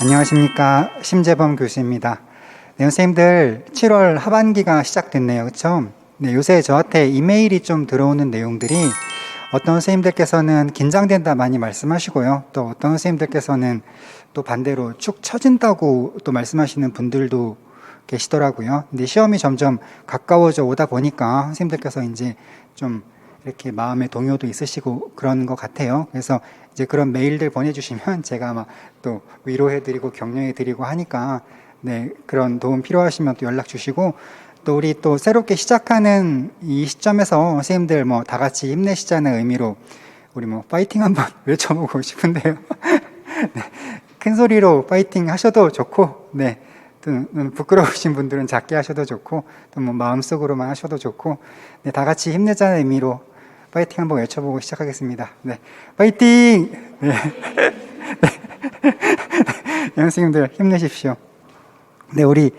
안녕하십니까. 심재범 교수입니다. 네, 선생님들 7월 하반기가 시작됐네요. 그렇죠? 네, 요새 저한테 이메일이 좀 들어오는 내용들이 어떤 선생님들께서는 긴장된다 많이 말씀하시고요. 또 어떤 선생님들께서는 또 반대로 축 처진다고 또 말씀하시는 분들도 계시더라고요. 근데 시험이 점점 가까워져 오다 보니까 선생님들께서 이제 좀 이렇게 마음의 동요도 있으시고 그런 것 같아요. 그래서 이제 그런 메일들 보내주시면 제가 아마 또 위로해드리고 격려해드리고 하니까 네, 그런 도움 필요하시면 또 연락 주시고, 또 우리 또 새롭게 시작하는 이 시점에서 선생님들 뭐 다 같이 힘내시자는 의미로 우리 뭐 파이팅 한번 외쳐보고 싶은데요. 네, 큰 소리로 파이팅 하셔도 좋고, 네, 또 부끄러우신 분들은 작게 하셔도 좋고, 또 뭐 마음속으로만 하셔도 좋고, 네, 다 같이 힘내자는 의미로 파이팅 한번 외쳐보고 시작하겠습니다. 네, 파이팅! 네. 네, 선생님들 힘내십시오. 네, 우리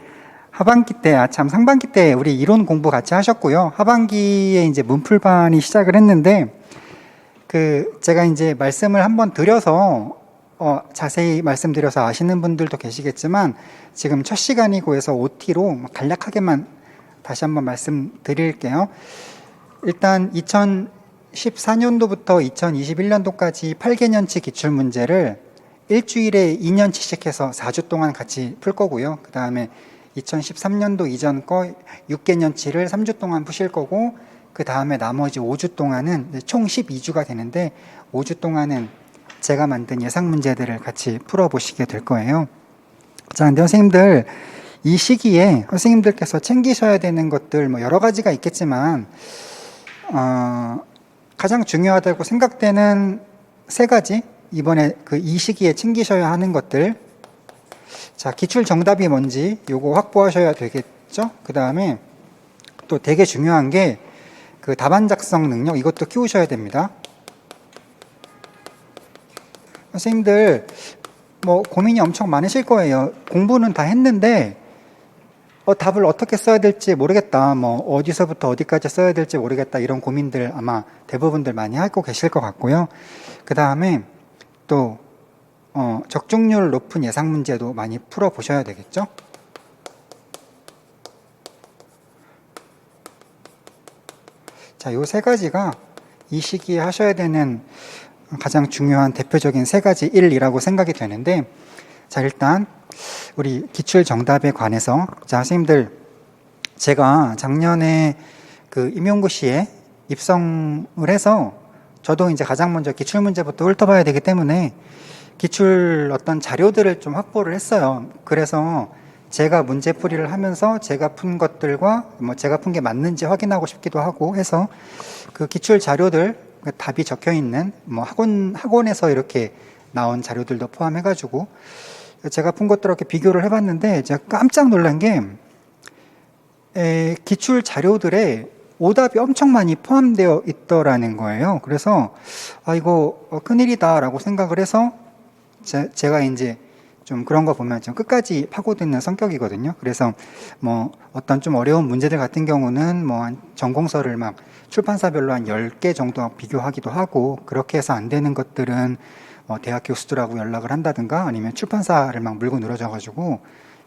하반기 때, 상반기 때 우리 이론 공부 같이 하셨고요. 하반기에 이제 문풀반이 시작을 했는데, 제가 이제 말씀을 한번 드려서, 자세히 말씀드려서 아시는 분들도 계시겠지만, 지금 첫 시간이고 해서 OT로 간략하게만 다시 한번 말씀드릴게요. 일단 2014년도부터 2021년도까지 8개년치 기출문제를 일주일에 2년치씩 해서 4주 동안 같이 풀 거고요. 그 다음에 2013년도 이전 거 6개년치를 3주 동안 푸실 거고, 그 다음에 나머지 5주 동안은 총 12주가 되는데 5주 동안은 제가 만든 예상 문제들을 같이 풀어보시게 될 거예요. 자, 근데 선생님들 이 시기에 선생님들께서 챙기셔야 되는 것들 뭐 여러 가지가 있겠지만 가장 중요하다고 생각되는 세 가지, 이번에 이 시기에 챙기셔야 하는 것들. 자, 기출 정답이 뭔지 요거 확보하셔야 되겠죠. 그 다음에 또 되게 중요한 게 답안 작성 능력, 이것도 키우셔야 됩니다. 선생님들 뭐 고민이 엄청 많으실 거예요. 공부는 다 했는데 답을 어떻게 써야 될지 모르겠다, 뭐 어디서부터 어디까지 써야 될지 모르겠다, 이런 고민들 아마 대부분들 많이 하고 계실 것 같고요. 그 다음에 또 적중률 높은 예상 문제도 많이 풀어 보셔야 되겠죠. 자, 요 세 가지가 이 시기에 하셔야 되는 가장 중요한 대표적인 세 가지 일이라고 생각이 되는데, 자, 일단 우리 기출 정답에 관해서, 자, 선생님들 제가 작년에 임용고시에 입성을 해서 저도 이제 가장 먼저 기출 문제부터 훑어봐야 되기 때문에 기출 어떤 자료들을 좀 확보를 했어요. 그래서 제가 문제풀이를 하면서 제가 푼 것들과 뭐 제가 푼 게 맞는지 확인하고 싶기도 하고 해서 기출 자료들, 답이 적혀 있는 뭐 학원에서 이렇게 나온 자료들도 포함해가지고 제가 푼 것들을 이렇게 비교를 해봤는데, 제가 깜짝 놀란 게 기출 자료들에 오답이 엄청 많이 포함되어 있더라는 거예요. 그래서 이거 큰일이다 라고 생각을 해서 제가 이제 좀 그런 거 보면 좀 끝까지 파고드는 성격이거든요. 그래서 뭐 어떤 좀 어려운 문제들 같은 경우는 뭐 전공서를 막 출판사별로 한 10개 정도 비교하기도 하고, 그렇게 해서 안 되는 것들은 대학 교수들하고 연락을 한다든가 아니면 출판사를 막 물고 늘어져가지고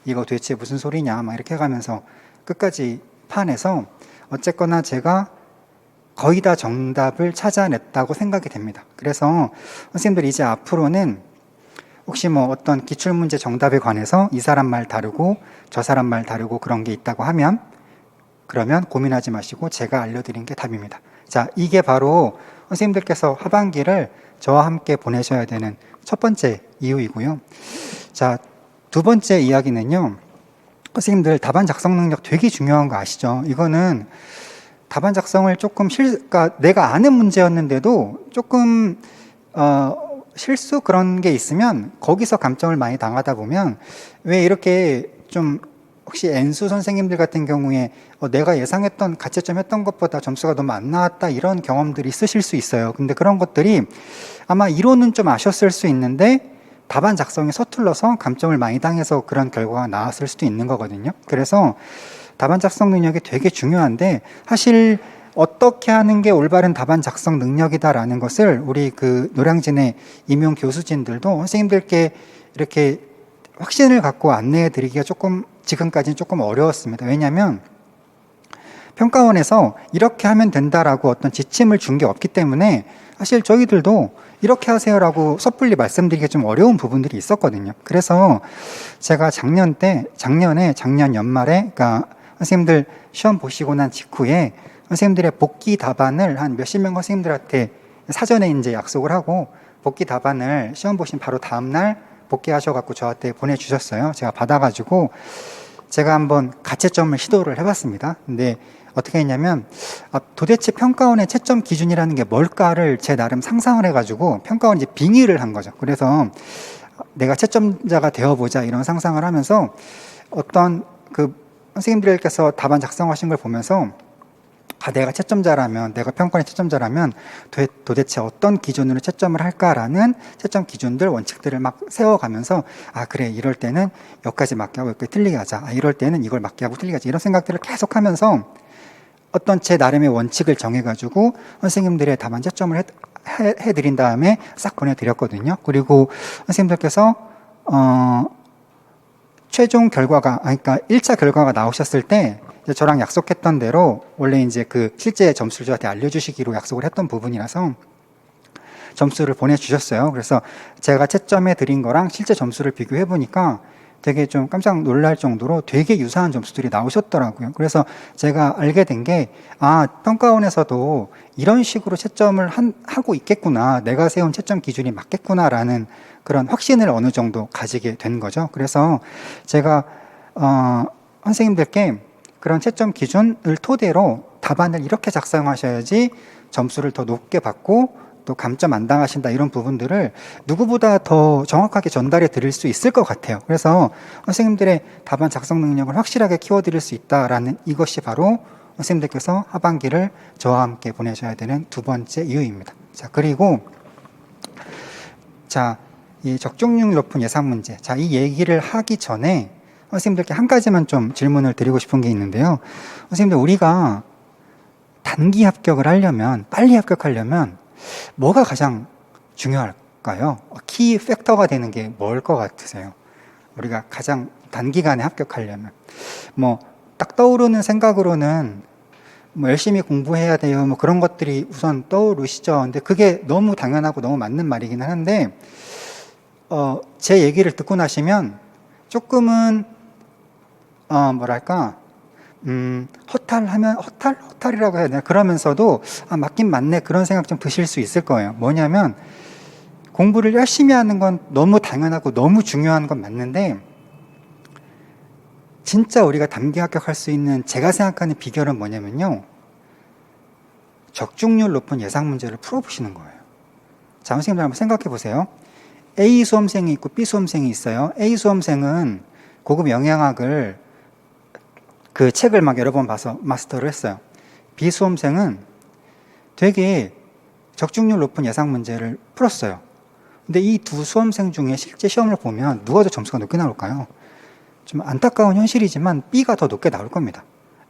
이거 도대체 무슨 소리냐 막 이렇게 해가면서 끝까지 파내서 어쨌거나 제가 거의 다 정답을 찾아냈다고 생각이 됩니다. 그래서 선생님들 이제 앞으로는 혹시 뭐 어떤 기출문제 정답에 관해서 이 사람 말 다르고 저 사람 말 다르고 그런 게 있다고 하면, 그러면 고민하지 마시고 제가 알려드린 게 답입니다. 자, 이게 바로 선생님들께서 하반기를 저와 함께 보내셔야 되는 첫 번째 이유이고요. 자, 두 번째 이야기는요, 선생님들 답안 작성 능력 되게 중요한 거 아시죠? 이거는 답안 작성을 조금 그러니까 내가 아는 문제였는데도 조금 실수 그런 게 있으면 거기서 감점을 많이 당하다 보면, 왜 이렇게 좀 혹시 N수 선생님들 같은 경우에 내가 예상했던 가채점 했던 것보다 점수가 너무 안 나왔다, 이런 경험들이 있으실 수 있어요. 근데 그런 것들이 아마 이론은 좀 아셨을 수 있는데 답안 작성이 서툴러서 감점을 많이 당해서 그런 결과가 나왔을 수도 있는 거거든요. 그래서 답안 작성 능력이 되게 중요한데, 사실 어떻게 하는 게 올바른 답안 작성 능력이다라는 것을 우리 노량진의 임용 교수진들도 선생님들께 이렇게 확신을 갖고 안내해 드리기가 지금까지는 조금 어려웠습니다. 왜냐하면 평가원에서 이렇게 하면 된다라고 어떤 지침을 준 게 없기 때문에 사실 저희들도 이렇게 하세요라고 섣불리 말씀드리기가 좀 어려운 부분들이 있었거든요. 그래서 제가 작년 연말에, 그러니까 선생님들 시험 보시고 난 직후에 선생님들의 복귀 답안을 한 몇십 명 선생님들한테 사전에 이제 약속을 하고 복귀 답안을 시험 보신 바로 다음날 복귀하셔갖고 저한테 보내주셨어요. 제가 받아가지고 제가 한번 가채점을 시도를 해봤습니다. 근데 어떻게 했냐면 도대체 평가원의 채점 기준이라는 게 뭘까를 제 나름 상상을 해가지고 평가원이 이제 빙의를 한 거죠. 그래서 내가 채점자가 되어보자 이런 상상을 하면서 어떤 그 선생님들께서 답안 작성하신 걸 보면서 내가 평가원의 채점자라면 도대체 어떤 기준으로 채점을 할까라는 채점 기준들, 원칙들을 막 세워가면서 그래, 이럴 때는 여기까지 맞게 하고 여기까지 틀리게 하자. 이럴 때는 이걸 맞게 하고 틀리게 하자. 이런 생각들을 계속 하면서 어떤 제 나름의 원칙을 정해가지고 선생님들의 답안 채점을 해드린 다음에 싹 보내드렸거든요. 그리고 선생님들께서 최종 결과가, 그러니까 1차 결과가 나오셨을 때 저랑 약속했던 대로 원래 이제 그 실제 점수를 저한테 알려주시기로 약속을 했던 부분이라서 점수를 보내주셨어요. 그래서 제가 채점해 드린 거랑 실제 점수를 비교해 보니까 되게 좀 깜짝 놀랄 정도로 되게 유사한 점수들이 나오셨더라고요. 그래서 제가 알게 된 게, 평가원에서도 이런 식으로 채점을 하고 있겠구나, 내가 세운 채점 기준이 맞겠구나라는 그런 확신을 어느 정도 가지게 된 거죠. 그래서 제가 선생님들께 그런 채점 기준을 토대로 답안을 이렇게 작성하셔야지 점수를 더 높게 받고 또 감점 안 당하신다, 이런 부분들을 누구보다 더 정확하게 전달해 드릴 수 있을 것 같아요. 그래서 선생님들의 답안 작성 능력을 확실하게 키워드릴 수 있다라는, 이것이 바로 선생님들께서 하반기를 저와 함께 보내셔야 되는 두 번째 이유입니다. 자, 그리고 이 적중률 높은 예상 문제, 이 얘기를 하기 전에 선생님들께 한 가지만 좀 질문을 드리고 싶은 게 있는데요. 선생님들, 우리가 단기 합격을 하려면, 빨리 합격하려면 뭐가 가장 중요할까요? 키 팩터가 되는 게 뭘 것 같으세요? 우리가 가장 단기간에 합격하려면 딱 떠오르는 생각으로는 열심히 공부해야 돼요, 그런 것들이 우선 떠오르시죠. 근데 그게 너무 당연하고 너무 맞는 말이긴 한데 제 얘기를 듣고 나시면 조금은 허탈이라고 해야 되나? 그러면서도 맞긴 맞네, 그런 생각 좀 드실 수 있을 거예요. 뭐냐면, 공부를 열심히 하는 건 너무 당연하고 너무 중요한 건 맞는데, 진짜 우리가 단기 합격할 수 있는, 제가 생각하는 비결은 뭐냐면요, 적중률 높은 예상 문제를 풀어보시는 거예요. 자, 선생님들 한번 생각해 보세요. A 수험생이 있고 B 수험생이 있어요. A 수험생은 고급 영양학을 그 책을 막 여러 번 봐서 마스터를 했어요. B 수험생은 되게 적중률 높은 예상 문제를 풀었어요. 근데 이 두 수험생 중에 실제 시험을 보면 누가 더 점수가 높게 나올까요? 좀 안타까운 현실이지만 B가 더 높게 나올 겁니다.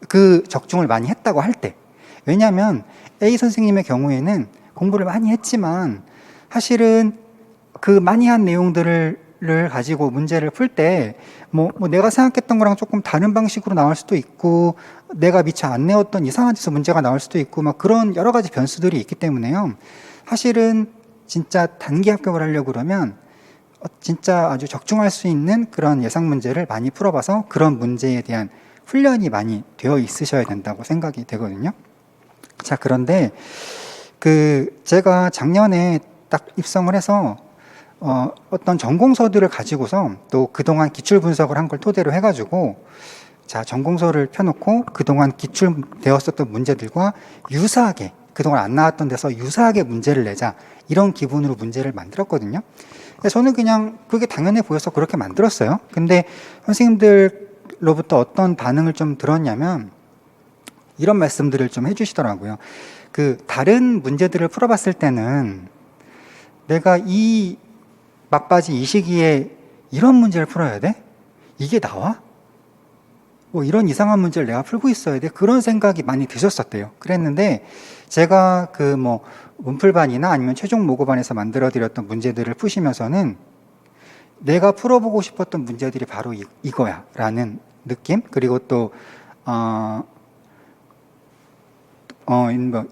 그 적중을 많이 했다고 할 때. 왜냐하면 A 선생님의 경우에는 공부를 많이 했지만 사실은 그 많이 한 내용들을 가지고 문제를 풀 때 내가 생각했던 거랑 조금 다른 방식으로 나올 수도 있고, 내가 미처 안 내었던 이상한 데서 문제가 나올 수도 있고, 그런 여러 가지 변수들이 있기 때문에요. 사실은 진짜 단기 합격을 하려고 그러면 진짜 아주 적중할 수 있는 그런 예상 문제를 많이 풀어봐서 그런 문제에 대한 훈련이 많이 되어 있으셔야 된다고 생각이 되거든요. 자, 그런데 제가 작년에 딱 입성을 해서 어떤 전공서들을 가지고서 또 그동안 기출 분석을 한 걸 토대로 해가지고, 전공서를 펴놓고 그동안 기출되었었던 문제들과 유사하게, 그동안 안 나왔던 데서 유사하게 문제를 내자, 이런 기분으로 문제를 만들었거든요. 저는 그냥 그게 당연해 보여서 그렇게 만들었어요. 근데 선생님들로부터 어떤 반응을 좀 들었냐면 이런 말씀들을 좀 해주시더라고요. 다른 문제들을 풀어봤을 때는 내가 이 막바지 이 시기에 이런 문제를 풀어야 돼? 이게 나와? 이런 이상한 문제를 내가 풀고 있어야 돼? 그런 생각이 많이 드셨었대요. 그랬는데 제가 문풀반이나 아니면 최종 모고반에서 만들어 드렸던 문제들을 푸시면서는 내가 풀어보고 싶었던 문제들이 바로 이거야 라는 느낌. 그리고 또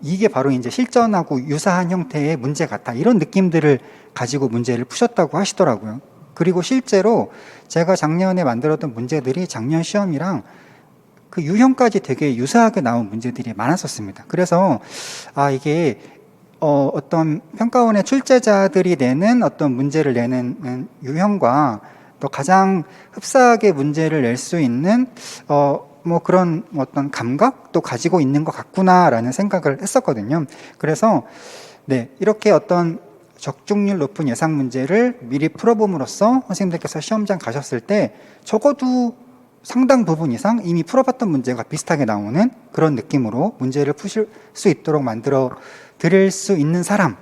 이게 바로 이제 실전하고 유사한 형태의 문제 같아, 이런 느낌들을 가지고 문제를 푸셨다고 하시더라고요. 그리고 실제로 제가 작년에 만들었던 문제들이 작년 시험이랑 그 유형까지 되게 유사하게 나온 문제들이 많았었습니다. 그래서 이게 어떤 평가원의 출제자들이 내는 어떤 문제를 내는 유형과 또 가장 흡사하게 문제를 낼 수 있는 뭐 그런 어떤 감각도 가지고 있는 것 같구나라는 생각을 했었거든요. 그래서 네, 이렇게 어떤 적중률 높은 예상 문제를 미리 풀어봄으로써 선생님들께서 시험장 가셨을 때 적어도 상당 부분 이상 이미 풀어봤던 문제가 비슷하게 나오는 그런 느낌으로 문제를 푸실 수 있도록 만들어 드릴 수 있는 사람이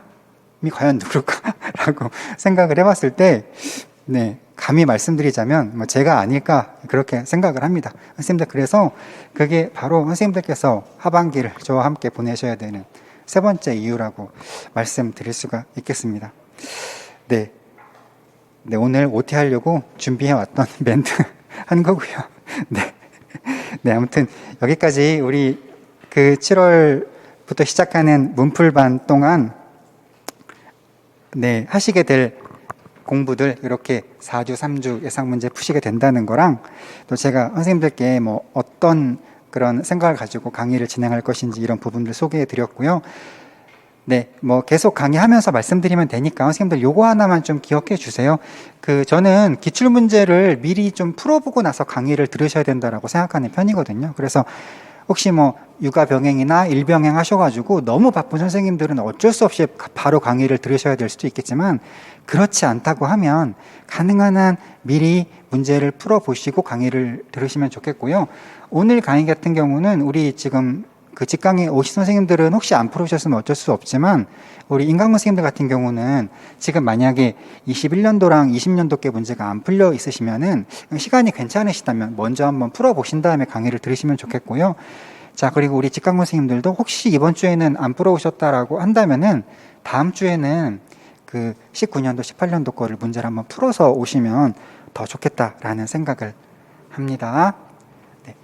과연 누굴까라고 생각을 해봤을 때, 네, 감히 말씀드리자면 뭐 제가 아닐까 그렇게 생각을 합니다. 선생님들, 그래서 그게 바로 선생님들께서 하반기를 저와 함께 보내셔야 되는 세 번째 이유라고 말씀드릴 수가 있겠습니다. 네, 오늘 OT 하려고 준비해왔던 멘트 한 거고요. 네, 아무튼 여기까지 우리 그 7월부터 시작하는 문풀반 동안 네, 하시게 될 공부들, 이렇게 4주, 3주 예상 문제 푸시게 된다는 거랑, 또 제가 선생님들께 뭐 어떤 그런 생각을 가지고 강의를 진행할 것인지 이런 부분들 소개해 드렸고요. 네, 뭐 계속 강의하면서 말씀드리면 되니까 선생님들 요거 하나만 좀 기억해 주세요. 저는 기출 문제를 미리 좀 풀어보고 나서 강의를 들으셔야 된다라고 생각하는 편이거든요. 그래서 혹시 뭐 육아 병행이나 일병행 하셔가지고 너무 바쁜 선생님들은 어쩔 수 없이 바로 강의를 들으셔야 될 수도 있겠지만, 그렇지 않다고 하면 가능한 한 미리 문제를 풀어보시고 강의를 들으시면 좋겠고요. 오늘 강의 같은 경우는 우리 지금 그 직강에 오신 선생님들은 혹시 안 풀으셨으면 어쩔 수 없지만, 우리 인강문 선생님들 같은 경우는 지금 만약에 21년도랑 20년도께 문제가 안 풀려 있으시면은 시간이 괜찮으시다면 먼저 한번 풀어보신 다음에 강의를 들으시면 좋겠고요. 자, 그리고 우리 직강문 선생님들도 혹시 이번 주에는 안 풀어오셨다라고 한다면은 다음 주에는 그 19년도, 18년도 거를 문제를 한번 풀어서 오시면 더 좋겠다라는 생각을 합니다.